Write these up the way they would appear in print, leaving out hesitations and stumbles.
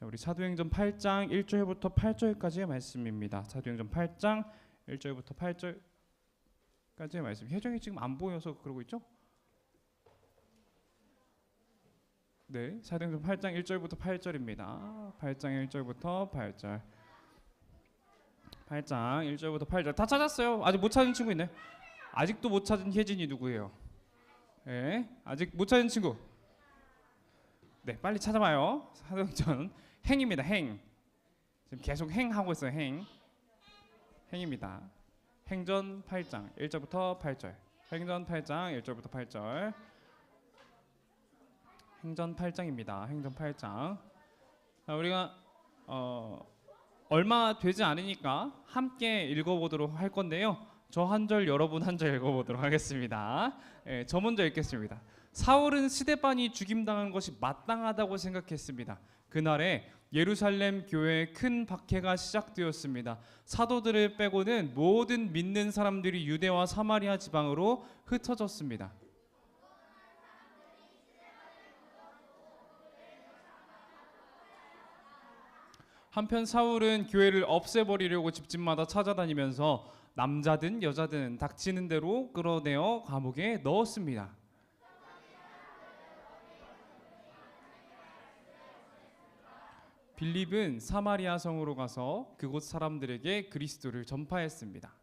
자, 우리 사도행전 8장 1절부터 8절까지의 말씀입니다. 사도행전 8장 1절부터 8절까지의 말씀. 혜정이 지금 안 보여서 그러고 있죠? 네, 사도행전 8장 1절부터 8절입니다. 8장 1절부터 8절. 8장 1절부터 8절 다 찾았어요? 아직 못 찾은 친구 있네? 아직도 못 찾은 혜진이 누구예요? 네, 아직 못 찾은 친구. 네, 빨리 찾아봐요. 사도행전 행입니다. 행. 지금 계속 행하고 있어요. 행입니다. 행전 8장 1절부터 8절. 행전 8장 1절부터 8절. 행전 8장입니다. 행전 8장. 자, 우리가 얼마 되지 않으니까 함께 읽어보도록 할 건데요. 저 한 절, 여러분 한 절 읽어보도록 하겠습니다. 예, 저 먼저 읽겠습니다. 사울은 스데반이 죽임당한 것이 마땅하다고 생각했습니다. 그날에 예루살렘 교회에 큰 박해가 시작되었습니다. 사도들을 빼고는 모든 믿는 사람들이 유대와 사마리아 지방으로 흩어졌습니다. 한편 사울은 교회를 없애버리려고 집집마다 찾아다니면서 남자든 여자든 닥치는 대로 끌어내어 감옥에 넣었습니다. 빌립은 사마리아 성으로 가서 그곳 사람들에게 그리스도를 전파했습니다.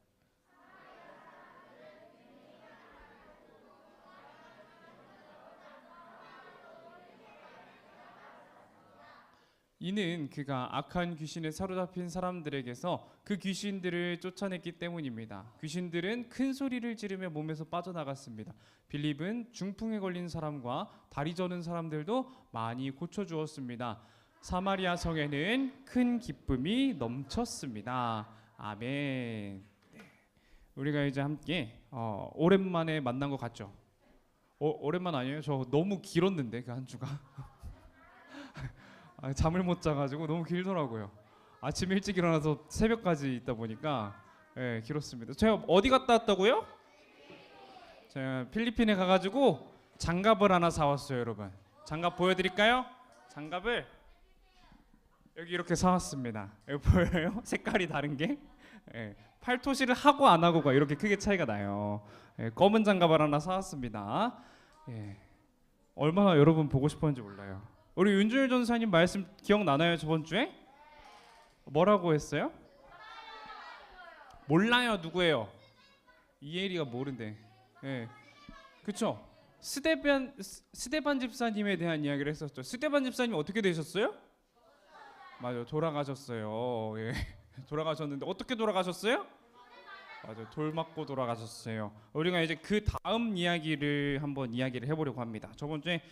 이는 그가 악한 귀신에 사로잡힌 사람들에게서 그 귀신들을 쫓아냈기 때문입니다. 귀신들은 큰 소리를 지르며 몸에서 빠져나갔습니다. 빌립은 중풍에 걸린 사람과 다리 저는 사람들도 많이 고쳐주었습니다. 사마리아 성에는 큰 기쁨이 넘쳤습니다. 아멘. 네. 우리가 이제 함께 오랜만에 만난 것 같죠? 오랜만 아니에요? 저 너무 길었는데 그 한 주가 잠을 못 자가지고 너무 길더라고요. 아침 일찍 일어나서 새벽까지 있다 보니까 길었습니다. 제가 어디 갔다 왔다고요? 제가 필리핀에 가가지고 장갑을 하나 사왔어요, 여러분. 장갑 보여드릴까요? 장갑을 여기 이렇게 사왔습니다. 여기 보여요? 색깔이 다른 게? 팔토시를 하고 안 하고가 이렇게 크게 차이가 나요. 검은 장갑을 하나 사왔습니다. 얼마나 여러분 보고 싶었는지 몰라요. 우리 윤준일 전사님 말씀 기억나나요? 저번 주에? 뭐라고 했어요? 몰라요. 누구예요? 이혜리가 모른대. 그쵸? 스데반 집사님에 대한 이야기를 했었죠. 스데반 집사님 어떻게 되셨어요? 맞아요. 돌아가셨어요. 돌아가셨는데 어떻게 돌아가셨어요? 맞아요. 돌 맞고 돌아가셨어요. 우리가 이제 그 다음 이야기를 한번 이야기를 해보려고 합니다. 저번 주에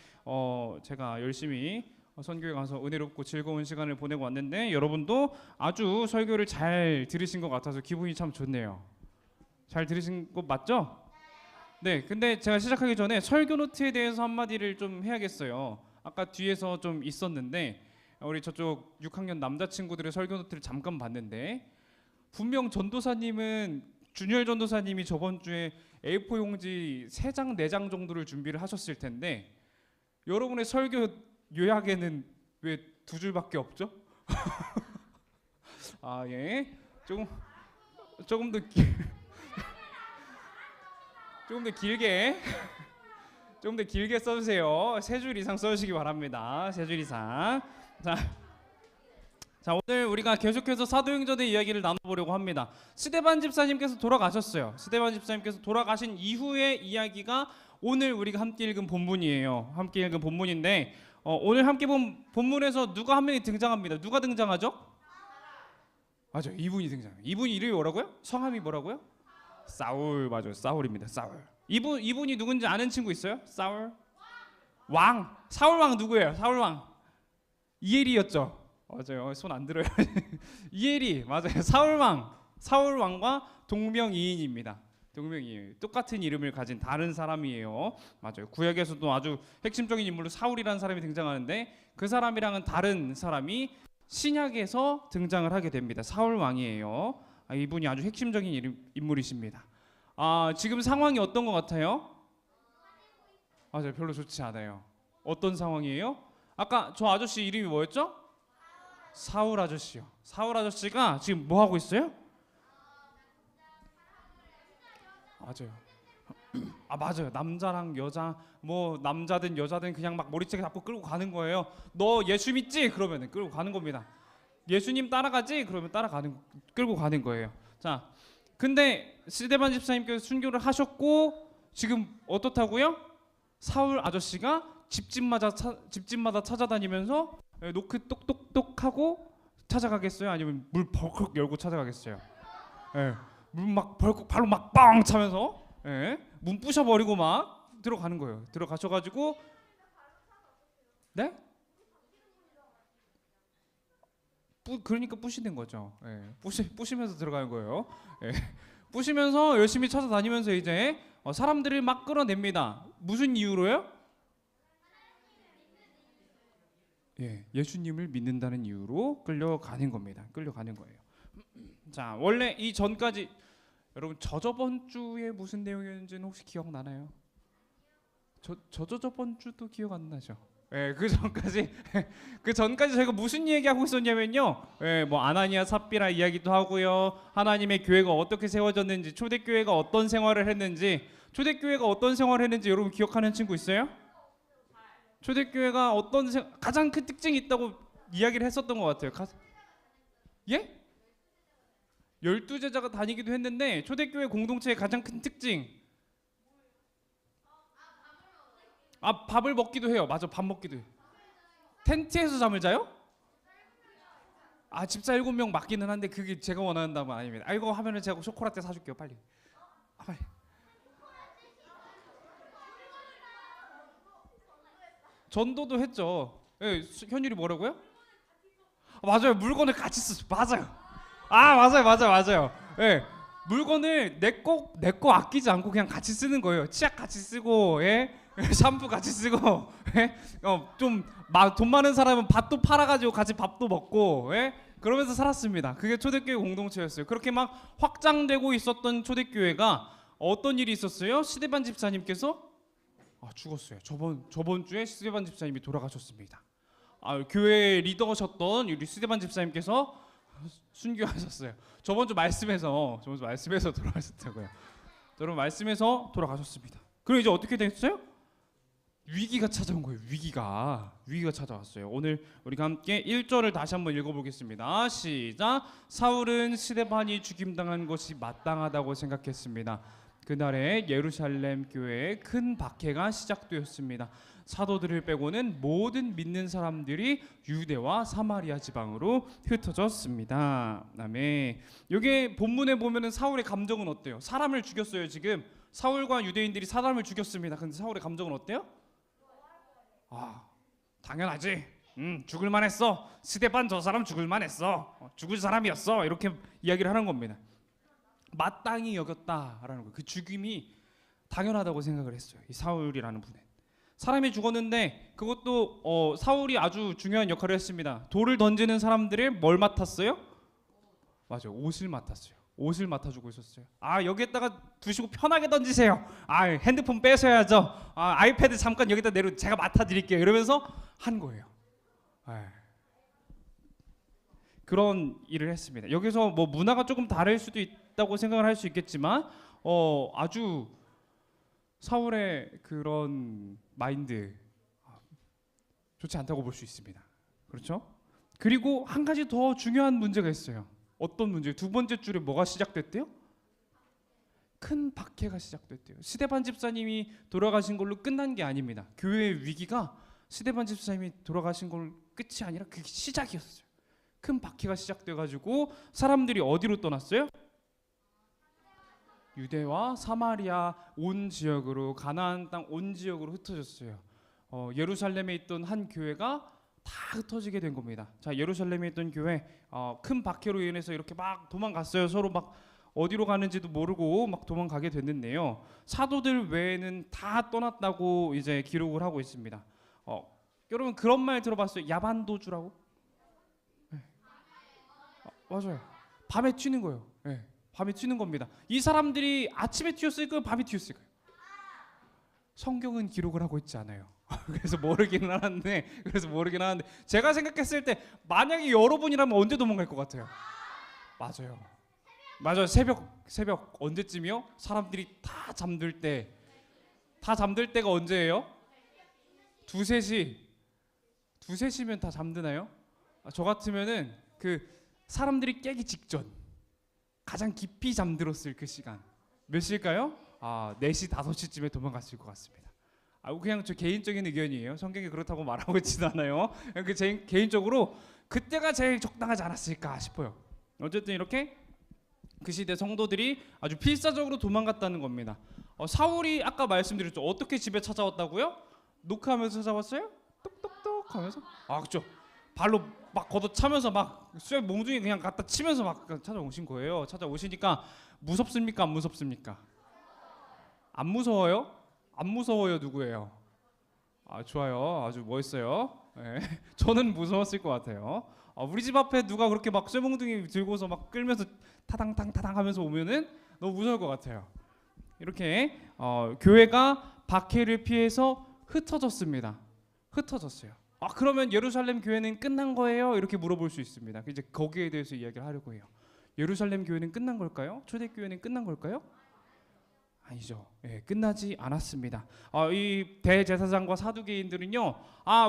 제가 열심히 선교에 가서 은혜롭고 즐거운 시간을 보내고 왔는데 여러분도 아주 설교를 잘 들으신 것 같아서 기분이 참 좋네요. 잘 들으신 거 맞죠? 네. 근데 제가 시작하기 전에 설교 노트에 대해서 한마디를 좀 해야겠어요. 아까 뒤에서 좀 있었는데 우리 저쪽 6학년 남자친구들의 설교 노트를 잠깐 봤는데 분명 전도사님은 준열 전도사님이 저번 주에 A4 용지 3장 4장 정도를 준비를 하셨을 텐데 여러분의 설교 요약에는 왜 2줄밖에 없죠? 조금 더 길게 써주세요. 3줄 이상 써주시기 바랍니다. 3줄 이상. 자, 오늘 우리가 계속해서 사도행전의 이야기를 나눠보려고 합니다. 스데반 집사님께서 돌아가셨어요. 스데반 집사님께서 돌아가신 이후의 이야기가 오늘 우리가 함께 읽은 본문이에요. 함께 읽은 본문인데 오늘 함께 본 본문에서 누가 한 명이 등장합니다. 누가 등장하죠? 맞아요. 이분이 등장해요. 이분 이름이 뭐라고요? 성함이 뭐라고요? 사울. 맞아요. 사울입니다. 사울. 이분이 누군지 아는 친구 있어요? 사울 왕. 사울 왕 누구예요? 사울 왕 이엘이었죠. 맞아요. 손 안 들어요. 이엘이 맞아요. 사울 왕과 동명이인입니다. 동명이인. 똑같은 이름을 가진 다른 사람이에요. 맞아요. 구약에서도 아주 핵심적인 인물로 사울이라는 사람이 등장하는데 그 사람이랑은 다른 사람이 신약에서 등장을 하게 됩니다. 사울 왕이에요. 이분이 아주 핵심적인 인물이십니다. 지금 상황이 어떤 것 같아요? 맞아요. 별로 좋지 않아요. 어떤 상황이에요? 아까 저 아저씨 이름이 뭐였죠? 사울 아저씨요. 사울 아저씨가 지금 뭐 하고 있어요? 맞아요. 아 맞아요. 남자랑 여자 뭐 남자든 여자든 그냥 막 머리채 잡고 끌고 가는 거예요. 너 예수 믿지? 그러면은 끌고 가는 겁니다. 예수님 따라가지? 그러면 따라가는 끌고 가는 거예요. 자, 근데 스데반 집사님께서 순교를 하셨고 지금 어떻다고요? 사울 아저씨가 집집마다 찾아다니면서 노크 똑똑똑 하고 찾아가겠어요? 아니면 물 벌컥 열고 찾아가겠어요? 예. 문 막 벌컥 발로 막 빵 차면서 문 부셔버리고 막 들어가는 거예요. 들어가셔가지고 네? 그러니까 부시는 거죠. 부시면서 들어가는 거예요. 예. 부시면서 열심히 찾아다니면서 이제 사람들을 막 끌어냅니다. 무슨 이유로요? 예수님을 믿는다는 이유로 끌려가는 겁니다. 끌려가는 거예요. 자, 원래 이 전까지 여러분 저저번 주에 무슨 내용이었는지는 혹시 기억나나요? 저저번 주도 기억 안 나죠? 그 전까지 그 전까지 저희가 무슨 얘기하고 있었냐면요. 뭐 아나니아 삽비라 이야기도 하고요. 하나님의 교회가 어떻게 세워졌는지, 초대교회가 어떤 생활을 했는지, 초대교회가 어떤 생활을 했는지 여러분 기억하는 친구 있어요? 초대교회가 가장 큰 특징이 있다고 이야기를 했었던 것 같아요. 예? 12제자가 다니기도 했는데 초대교회 공동체의 가장 큰 특징 밥을 먹기도 해요. 맞아, 밥 먹기도 해요. 텐트에서 잠을 자요? 집사 7명 맞기는 한데 그게 제가 원하는 답은 아닙니다. 이거 하면은 제가 쇼콜라떼 사줄게요. 빨리. 빨리. 전도도 했죠. 현율이 뭐라고요? 맞아요. 물건을 같이 쓰죠. 맞아요. 맞아요. 물건을 내 거 아끼지 않고 그냥 같이 쓰는 거예요. 치약 같이 쓰고, 샴푸 같이 쓰고, 좀 돈 많은 사람은 밭도 팔아가지고 같이 밥도 먹고, 그러면서 살았습니다. 그게 초대교회 공동체였어요. 그렇게 막 확장되고 있었던 초대교회가 어떤 일이 있었어요? 스데반 집사님께서 죽었어요. 저번 주에 스데반 집사님이 돌아가셨습니다. 교회 리더셨던 우리 스데반 집사님께서 순교하셨어요. 저번 주 말씀에서 돌아가셨다고요. 여러분 말씀에서 돌아가셨습니다. 그럼 이제 어떻게 됐어요? 위기가 찾아온 거예요. 위기가 찾아왔어요. 오늘 우리가 함께 1절을 다시 한번 읽어보겠습니다. 시작. 사울은 스데반이 죽임당한 것이 마땅하다고 생각했습니다. 그날에 예루살렘 교회에 큰 박해가 시작되었습니다. 사도들을 빼고는 모든 믿는 사람들이 유대와 사마리아 지방으로 흩어졌습니다. 아멘. 여기 본문에 보면은 사울의 감정은 어때요? 사람을 죽였어요. 지금 사울과 유대인들이 사람을 죽였습니다. 근데 사울의 감정은 어때요? 당연하지. 죽을 만했어. 스데반 저 사람 죽을 만했어. 죽을 사람이었어. 이렇게 이야기를 하는 겁니다. 마땅히 여겼다라는 거. 그 죽임이 당연하다고 생각을 했어요. 이 사울이라는 분은 사람이 죽었는데 그것도 사울이 아주 중요한 역할을 했습니다. 돌을 던지는 사람들을 뭘 맡았어요? 맞아요. 옷을 맡았어요. 옷을 맡아주고 있었어요. 여기에다가 두시고 편하게 던지세요. 핸드폰 뺏어야죠. 아이패드 잠깐 여기다 내려 제가 맡아드릴게요. 이러면서 한 거예요. 그런 일을 했습니다. 여기서 뭐 문화가 조금 다를 수도 있다고 생각을 할 수 있겠지만 아주 사울의 그런 마인드 좋지 않다고 볼 수 있습니다. 그렇죠? 그리고 한 가지 더 중요한 문제가 있어요. 어떤 문제? 두 번째 줄에 뭐가 시작됐대요? 큰 박해가 시작됐대요. 스데반 집사님이 돌아가신 걸로 끝난 게 아닙니다. 교회의 위기가 스데반 집사님이 돌아가신 걸 끝이 아니라 그게 시작이었어요. 큰 박해가 시작돼가지고 사람들이 어디로 떠났어요? 유대와 사마리아 온 지역으로, 가나안 땅 온 지역으로 흩어졌어요. 예루살렘에 있던 한 교회가 다 흩어지게 된 겁니다. 자, 예루살렘에 있던 교회 큰 박해로 인해서 이렇게 막 도망갔어요. 서로 막 어디로 가는지도 모르고 막 도망가게 됐는데요. 사도들 외에는 다 떠났다고 이제 기록을 하고 있습니다. 여러분 그런 말 들어봤어요? 야반도주라고? 네. 맞아요. 밤에 튀는 거예요. 밤에 튀는 겁니다. 이 사람들이 아침에 튀었을까요? 밤에 튀었을까요? 성경은 기록을 하고 있지 않아요. 그래서 모르긴 하는데 제가 생각했을 때 만약에 여러분이라면 언제 도망갈 것 같아요? 맞아요. 새벽 언제쯤이요? 사람들이 다 잠들 때가 언제예요? 2, 3시면 다 잠드나요? 저 같으면은 그 사람들이 깨기 직전 가장 깊이 잠들었을 그 시간 몇 시일까요? 4시, 5시쯤에 도망갔을 것 같습니다. 그냥 저 개인적인 의견이에요. 성경이 그렇다고 말하고 있지도 않아요. 제 개인적으로 그때가 제일 적당하지 않았을까 싶어요. 어쨌든 이렇게 그 시대 성도들이 아주 필사적으로 도망갔다는 겁니다. 사울이 아까 말씀드렸죠. 어떻게 집에 찾아왔다고요? 노크하면서 찾아왔어요? 똑똑똑 하면서? 그렇죠. 발로 막 걷어차면서 막 쇠 몽둥이 그냥 갖다 치면서 막 찾아오신 거예요. 찾아오시니까 무섭습니까? 안 무섭습니까? 안 무서워요? 안 무서워요. 누구예요? 좋아요. 아주 멋있어요. 네. 저는 무서웠을 것 같아요. 우리 집 앞에 누가 그렇게 막 쇠몽둥이 들고서 막 끌면서 타당탕 하면서 오면은 너무 무서울 것 같아요. 이렇게 교회가 박해를 피해서 흩어졌습니다. 그러면 예루살렘 교회는 끝난 거예요? 이렇게 물어볼 수 있습니다. 이제 거기에 대해서 이야기를 하려고 해요. 예루살렘 교회는 끝난 걸까요? 초대교회는 끝난 걸까요? 아니죠. 끝나지 않았습니다. 이 대제사장과 사두개인들은요,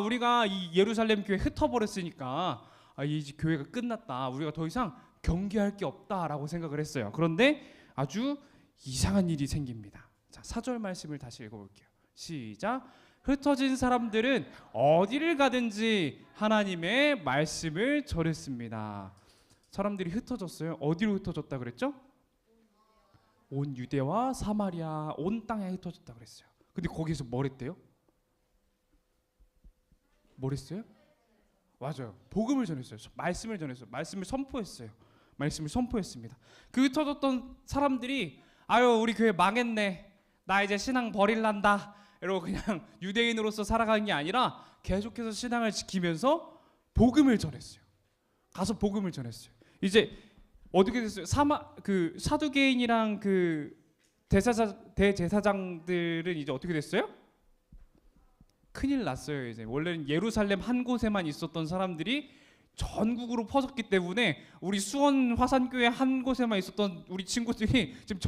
우리가 이 예루살렘 교회 흩어버렸으니까 이 교회가 끝났다. 우리가 더 이상 경계할 게 없다라고 생각을 했어요. 그런데 아주 이상한 일이 생깁니다. 자, 4절 말씀을 다시 읽어볼게요. 시작. 흩어진 사람들은 어디를 가든지 하나님의 말씀을 전했습니다. 사람들이 흩어졌어요. 어디로 흩어졌다 그랬죠? 온 유대와 사마리아 온 땅에 흩어졌다 그랬어요. 근데 거기서 뭘 했대요? 뭘 했어요? 맞아요. 복음을 전했어요. 말씀을 전했어요. 말씀을 선포했습니다. 그 흩어졌던 사람들이 우리 교회 망했네. 나 이제 신앙 버릴란다. 이러고 그냥 유대인으로서 살아가는 게 아니라 계속해서 신앙을 지키면서 복음을 전했어요. 가서 복음을 전했어요. 이제 어떻게 됐어요? 사두개인이랑 그 대제사장들은 이제 어떻게 됐어요? 큰일 났어요. 이제 원래는 예루살렘 한 곳에만 있었던 사람들이 전국으로 퍼졌기 때문에 우리 수원 화산교회 한 곳에만 있었던 우리 친구들이 지금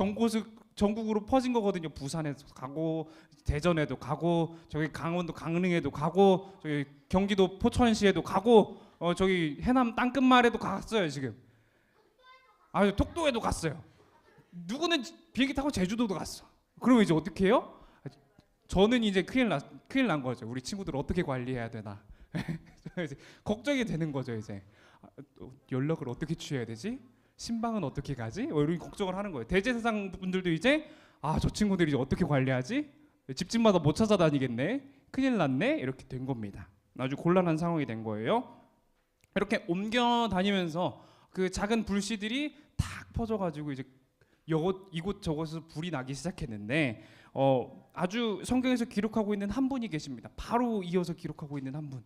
전국으로 퍼진 거거든요. 부산에도 가고 대전에도 가고 저기 강원도 강릉에도 가고 저기 경기도 포천시에도 가고 저기 해남 땅끝마을에도 갔어요. 지금 톡도에도 갔어요. 누구는 비행기 타고 제주도도 갔어. 그러면 이제 어떻게 해요? 저는 이제 큰일 난 거죠. 우리 친구들 어떻게 관리해야 되나 걱정이 되는 거죠. 이제 연락을 어떻게 취해야 되지? 신방은 어떻게 가지? 이런 걱정을 하는 거예요. 대제사장 분들도 이제 저 친구들이 이제 어떻게 관리하지? 집집마다 못 찾아다니겠네. 큰일 났네. 이렇게 된 겁니다. 아주 곤란한 상황이 된 거예요. 이렇게 옮겨 다니면서 그 작은 불씨들이 탁 퍼져가지고 이제 이곳 저곳에서 불이 나기 시작했는데 아주 성경에서 기록하고 있는 한 분이 계십니다. 바로 이어서 기록하고 있는 한 분.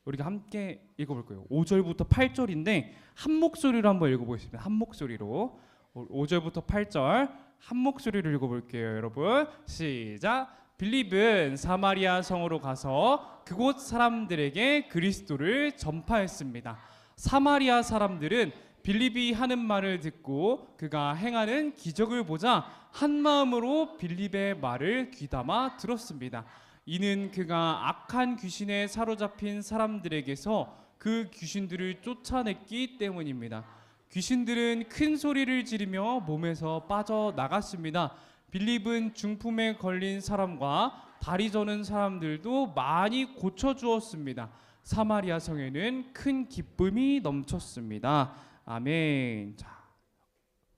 우리가 함께 읽어볼 거예요. 5절부터 8절인데 한 목소리로 한번 읽어보겠습니다. 한 목소리로 5절부터 8절 한 목소리로 읽어볼게요. 여러분 시작. 빌립은 사마리아 성으로 가서 그곳 사람들에게 그리스도를 전파했습니다. 사마리아 사람들은 빌립이 하는 말을 듣고 그가 행하는 기적을 보자 한 마음으로 빌립의 말을 귀담아 들었습니다. 이는 그가 악한 귀신에 사로잡힌 사람들에게서 그 귀신들을 쫓아냈기 때문입니다. 귀신들은 큰 소리를 지르며 몸에서 빠져나갔습니다. 빌립은 중풍에 걸린 사람과 다리 저는 사람들도 많이 고쳐주었습니다. 사마리아 성에는 큰 기쁨이 넘쳤습니다. 아멘. 자,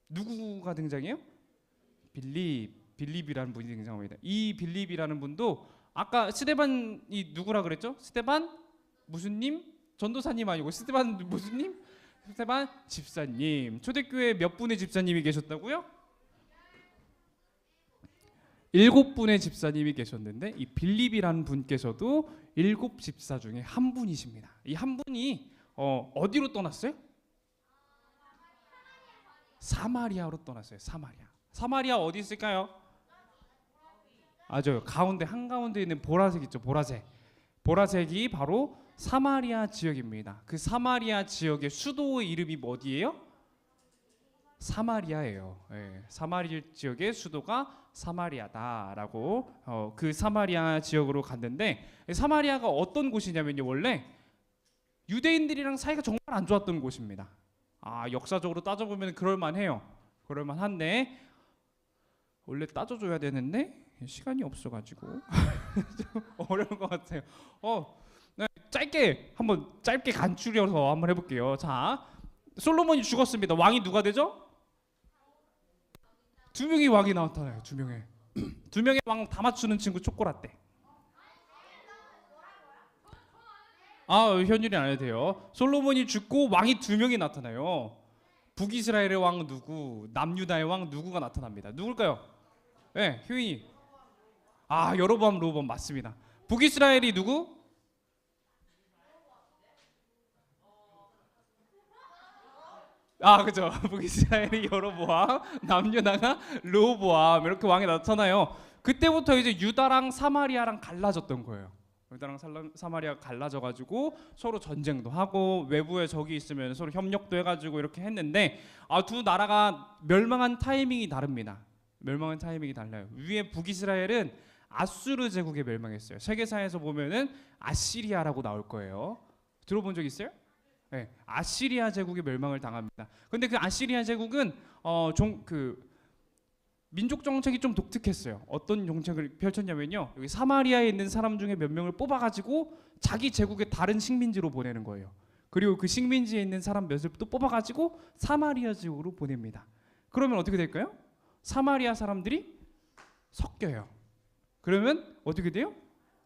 누구가 등장해요? 빌립이라는 분이 등장합니다. 이 빌립이라는 분도 아까 스데반이 누구라 그랬죠? 스데반 무슨 님? 전도사님 아니고 스데반 무슨 님? 스데반 집사님. 초대교회 몇 분의 집사님이 계셨다고요? 7분의 집사님이 계셨는데 이 빌립이라는 분께서도 7 집사 중에 한 분이십니다. 이 한 분이 어디로 떠났어요? 사마리아로 떠났어요. 사마리아 어디 있을까요? 저 가운데 한가운데 있는 보라색 있죠, 보라색. 보라색이 바로 사마리아 지역입니다. 그 사마리아 지역의 수도의 이름이 어디예요? 사마리아예요. 예, 사마리아 지역의 수도가 사마리아다라고 그 사마리아 지역으로 갔는데, 사마리아가 어떤 곳이냐면요, 원래 유대인들이랑 사이가 정말 안 좋았던 곳입니다. 역사적으로 따져보면 그럴만해요. 그럴만한데 원래 따져줘야 되는데 시간이 없어가지고 좀 어려운 것 같아요. 네, 짧게 간추려서 한번 해볼게요. 자, 솔로몬이 죽었습니다. 왕이 누가 되죠? 두 명의 왕이 나타나요. 두 명의 왕 다 맞추는 친구 초코라떼. 현율이 안 해도 돼요. 솔로몬이 죽고 왕이 두 명이 나타나요. 북이스라엘의 왕 누구, 남유다의 왕 누구가 나타납니다. 누굴까요? 네, 효인이. 여로보암 로보암 맞습니다. 북이스라엘이 누구? 그죠. 북이스라엘이 여로보암, 남유다가 르호보암 이렇게 왕이 나타나요. 그때부터 이제 유다랑 사마리아랑 갈라졌던 거예요. 유다랑 사마리아가 갈라져가지고 서로 전쟁도 하고 외부에 적이 있으면 서로 협력도 해가지고 이렇게 했는데, 두 나라가 멸망한 타이밍이 다릅니다. 멸망한 타이밍이 달라요. 위에 북이스라엘은 아수르 제국에 멸망했어요. 세계사에서 보면은 아시리아라고 나올 거예요. 들어본 적 있어요? 네, 아시리아 제국의 멸망을 당합니다. 근데 그 아시리아 제국은 민족 정책이 좀 독특했어요. 어떤 정책을 펼쳤냐면요, 여기 사마리아에 있는 사람 중에 몇 명을 뽑아가지고 자기 제국의 다른 식민지로 보내는 거예요. 그리고 그 식민지에 있는 사람 몇을 또 뽑아가지고 사마리아 지역으로 보냅니다. 그러면 어떻게 될까요? 사마리아 사람들이 섞여요. 그러면 어떻게 돼요?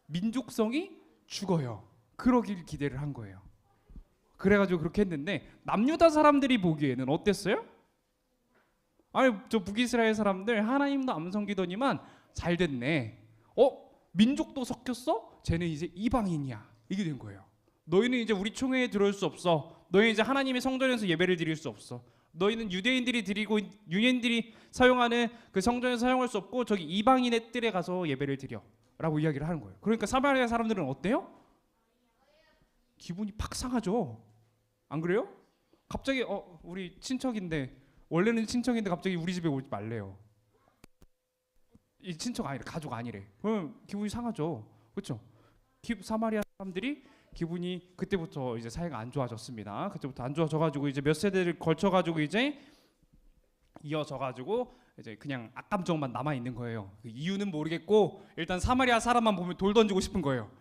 민족성이 죽어요. 그러길 기대를 한 거예요. 그래가지고 그렇게 했는데, 남유다 사람들이 보기에는 어땠어요? 저 북이스라엘 사람들 하나님도 안 섬기더니만 잘 됐네. 민족도 섞였어? 쟤는 이제 이방인이야. 이게 된 거예요. 너희는 이제 우리 총회에 들어올 수 없어. 너희 이제 하나님의 성전에서 예배를 드릴 수 없어. 너희는 유대인들이 사용하는 그 성전에서 사용할 수 없고 저기 이방인의 뜰에 가서 예배를 드려라고 이야기를 하는 거예요. 그러니까 사마리아 사람들은 어때요? 기분이 팍 상하죠. 안 그래요? 갑자기 우리 친척인데, 원래는 친척인데 갑자기 우리 집에 오지 말래요. 이 친척 아니래, 가족 아니래. 그러면 기분이 상하죠. 그렇죠? 사마리아 사람들이 기분이 그때부터 이제 사이가 안 좋아졌습니다. 그때부터 안 좋아져가지고 이제 몇 세대를 걸쳐가지고 이제 이어져가지고 이제 그냥 악감정만 남아 있는 거예요. 그 이유는 모르겠고 일단 사마리아 사람만 보면 돌 던지고 싶은 거예요.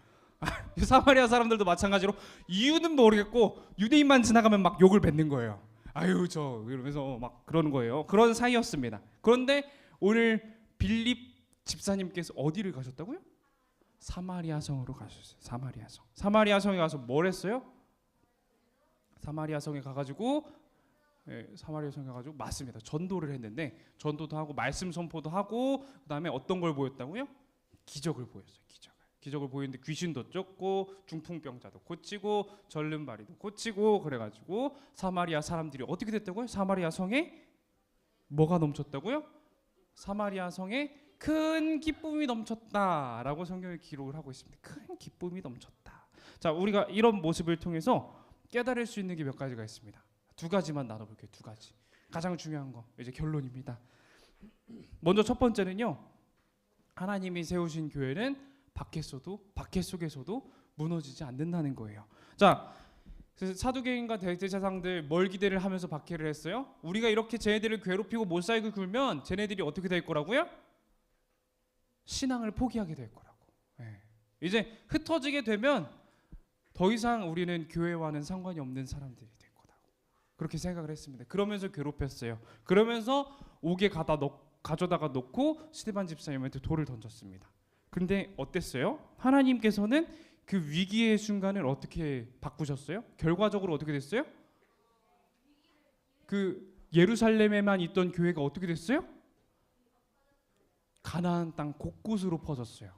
사마리아 사람들도 마찬가지로 이유는 모르겠고 유대인만 지나가면 막 욕을 뱉는 거예요. 이러면서 막 그러는 거예요. 그런 사이였습니다. 그런데 오늘 빌립 집사님께서 어디를 가셨다고요? 사마리아 성으로 가셨어요. 사마리아 성에 가서 뭘 했어요? 사마리아 성에 가가지고 맞습니다. 전도를 했는데, 전도도 하고 말씀 선포도 하고 그다음에 어떤 걸 보였다고요? 기적을 보였어요. 기적을 보이는데 귀신도 쫓고 중풍병자도 고치고 절름발이도 고치고, 그래가지고 사마리아 사람들이 어떻게 됐다고요? 사마리아 성에 뭐가 넘쳤다고요? 사마리아 성에 큰 기쁨이 넘쳤다라고 성경에 기록을 하고 있습니다. 큰 기쁨이 넘쳤다. 자, 우리가 이런 모습을 통해서 깨달을 수 있는 게 몇 가지가 있습니다. 두 가지만 나눠볼게요. 두 가지. 가장 중요한 거 이제 결론입니다. 먼저 첫 번째는요, 하나님이 세우신 교회는 박해 속에서도 무너지지 않는다는 거예요. 자, 사두개인과 대제사장들 뭘 기대를 하면서 박해를 했어요? 우리가 이렇게 쟤네들을 괴롭히고 못 살고 굴면 쟤네들이 어떻게 될 거라고요? 신앙을 포기하게 될 거라고. 이제 흩어지게 되면 더 이상 우리는 교회와는 상관이 없는 사람들이 될 거라고 그렇게 생각을 했습니다. 그러면서 괴롭혔어요. 그러면서 옥에 가져다가 놓고 스데반 집사님한테 돌을 던졌습니다. 근데 어땠어요? 하나님께서는 그 위기의 순간을 어떻게 바꾸셨어요? 결과적으로 어떻게 됐어요? 그 예루살렘에만 있던 교회가 어떻게 됐어요? 가나안 땅 곳곳으로 퍼졌어요.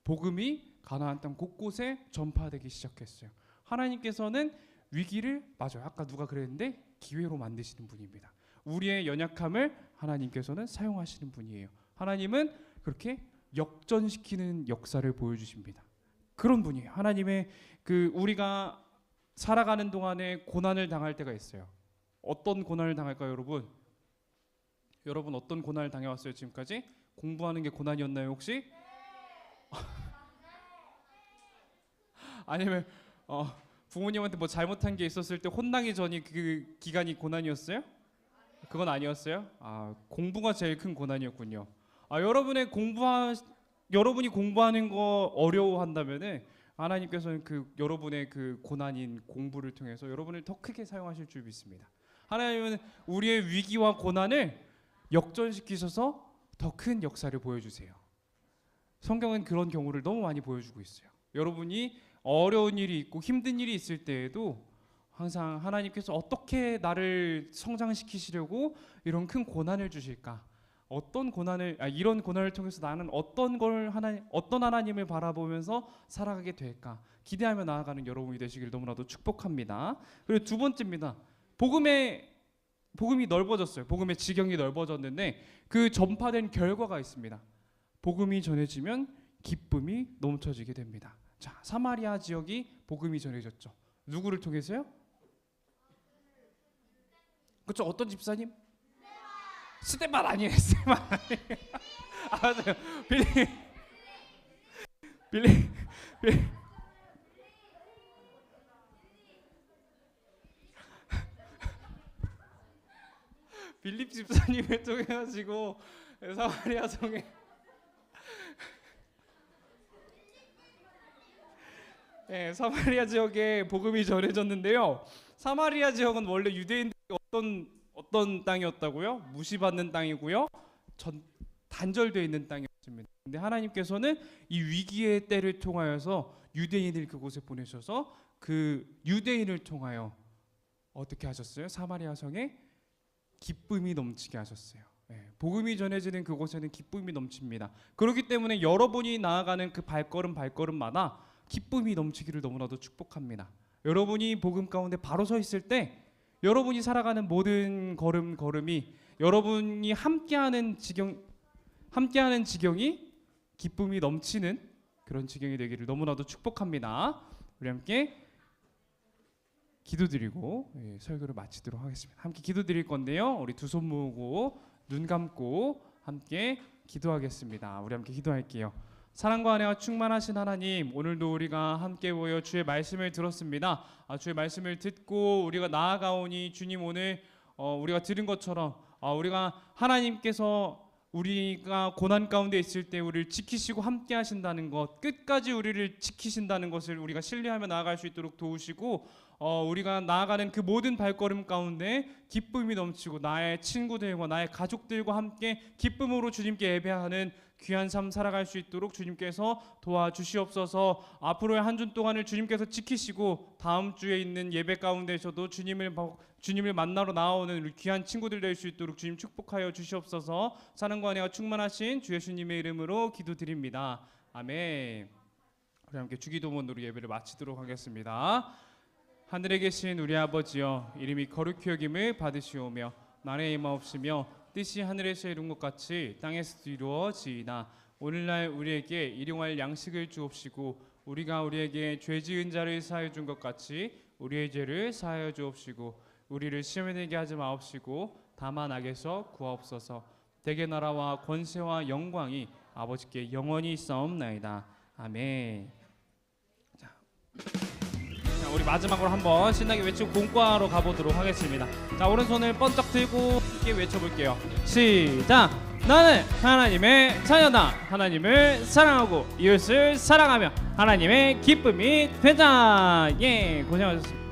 복음이 가나안 땅 곳곳에 전파되기 시작했어요. 하나님께서는 위기를, 맞아요, 아까 누가 그랬는데, 기회로 만드시는 분입니다. 우리의 연약함을 하나님께서는 사용하시는 분이에요. 하나님은 그렇게 역전시키는 역사를 보여주십니다. 그런 분이에요. 하나님의 우리가 살아가는 동안에 고난을 당할 때가 있어요. 어떤 고난을 당할까요, 여러분? 여러분 어떤 고난을 당해왔어요 지금까지? 공부하는 게 고난이었나요 혹시? 아니면 부모님한테 뭐 잘못한 게 있었을 때 혼나기 전이 그 기간이 고난이었어요? 그건 아니었어요? 공부가 제일 큰 고난이었군요. 여러분이 공부하는 거 어려워한다면은 하나님께서는 여러분의 고난인 공부를 통해서 여러분을 더 크게 사용하실 줄 믿습니다. 하나님은 우리의 위기와 고난을 역전시키셔서 더 큰 역사를 보여주세요. 성경은 그런 경우를 너무 많이 보여주고 있어요. 여러분이 어려운 일이 있고 힘든 일이 있을 때에도 항상 하나님께서 어떻게 나를 성장시키시려고 이런 큰 고난을 주실까? 이런 고난을 통해서 나는 어떤 하나님을 바라보면서 살아가게 될까? 기대하며 나아가는 여러분이 되시길 너무나도 축복합니다. 그리고 두 번째입니다. 복음이 넓어졌어요. 복음의 지경이 넓어졌는데 그 전파된 결과가 있습니다. 복음이 전해지면 기쁨이 넘쳐지게 됩니다. 자, 사마리아 지역이 복음이 전해졌죠. 누구를 통해서요? 그렇죠. 어떤 집사님? 스데반 아니에요. 스데반 아니에요. 맞아요. 빌리 빌립 집사님을 통해 가지고 사마리아 성에 사마리아 지역에 복음이 전해졌는데요. 사마리아 지역은 원래 유대인들이 어떤 땅이었다고요? 무시받는 땅이고요. 단절되어 있는 땅이었습니다. 근데 하나님께서는 이 위기의 때를 통하여서 유대인을 그곳에 보내셔서 그 유대인을 통하여 어떻게 하셨어요? 사마리아 성에 기쁨이 넘치게 하셨어요. 복음이 전해지는 그곳에는 기쁨이 넘칩니다. 그렇기 때문에 여러분이 나아가는 그 발걸음마다 기쁨이 넘치기를 너무나도 축복합니다. 여러분이 복음 가운데 바로 서 있을 때 여러분이 살아가는 모든 걸음이 여러분이 함께하는 지경이 기쁨이 넘치는 그런 지경이 되기를 너무나도 축복합니다. 우리 함께 기도드리고 설교를 마치도록 하겠습니다. 함께 기도드릴 건데요. 우리 두 손 모으고 눈 감고 함께 기도하겠습니다. 우리 함께 기도할게요. 사랑과 은혜가 충만하신 하나님, 오늘도 우리가 함께 모여 주의 말씀을 들었습니다. 주의 말씀을 듣고 우리가 나아가오니 주님 오늘 우리가 들은 것처럼 우리가 하나님께서 우리가 고난 가운데 있을 때 우리를 지키시고 함께 하신다는 것, 끝까지 우리를 지키신다는 것을 우리가 신뢰하며 나아갈 수 있도록 도우시고 우리가 나아가는 그 모든 발걸음 가운데 기쁨이 넘치고 나의 친구들과 나의 가족들과 함께 기쁨으로 주님께 예배하는 귀한 삶 살아갈 수 있도록 주님께서 도와주시옵소서. 앞으로의 한 주 동안을 주님께서 지키시고 다음 주에 있는 예배 가운데서도 주님을 만나러 나오는 우리 귀한 친구들 될 수 있도록 주님 축복하여 주시옵소서. 사랑과 은혜가 충만하신 주 예수님의 이름으로 기도드립니다. 아멘. 우리 함께 주기도문으로 예배를 마치도록 하겠습니다. 하늘에 계신 우리 아버지여, 이름이 거룩히 여김을 받으시오며 나라의 임하옵시며 뜻이 하늘에서 이룬 것 같이 땅에서도 이루어지이다. 오늘날 우리에게 일용할 양식을 주옵시고 우리가 우리에게 죄 지은 자를 사하여 준 것 같이 우리의 죄를 사하여 주옵시고 우리를 시험에 들게 하지 마옵시고 다만 악에서 구하옵소서. 대개 나라와 권세와 영광이 아버지께 영원히 있사옵나이다. 아멘. 우리 마지막으로 한번 신나게 외치고 공과로 가보도록 하겠습니다. 자, 오른손을 번쩍 들고 함께 외쳐볼게요. 시작! 나는 하나님의 자녀다. 하나님을 사랑하고 이웃을 사랑하며 하나님의 기쁨이 되자. 예, 고생하셨습니다.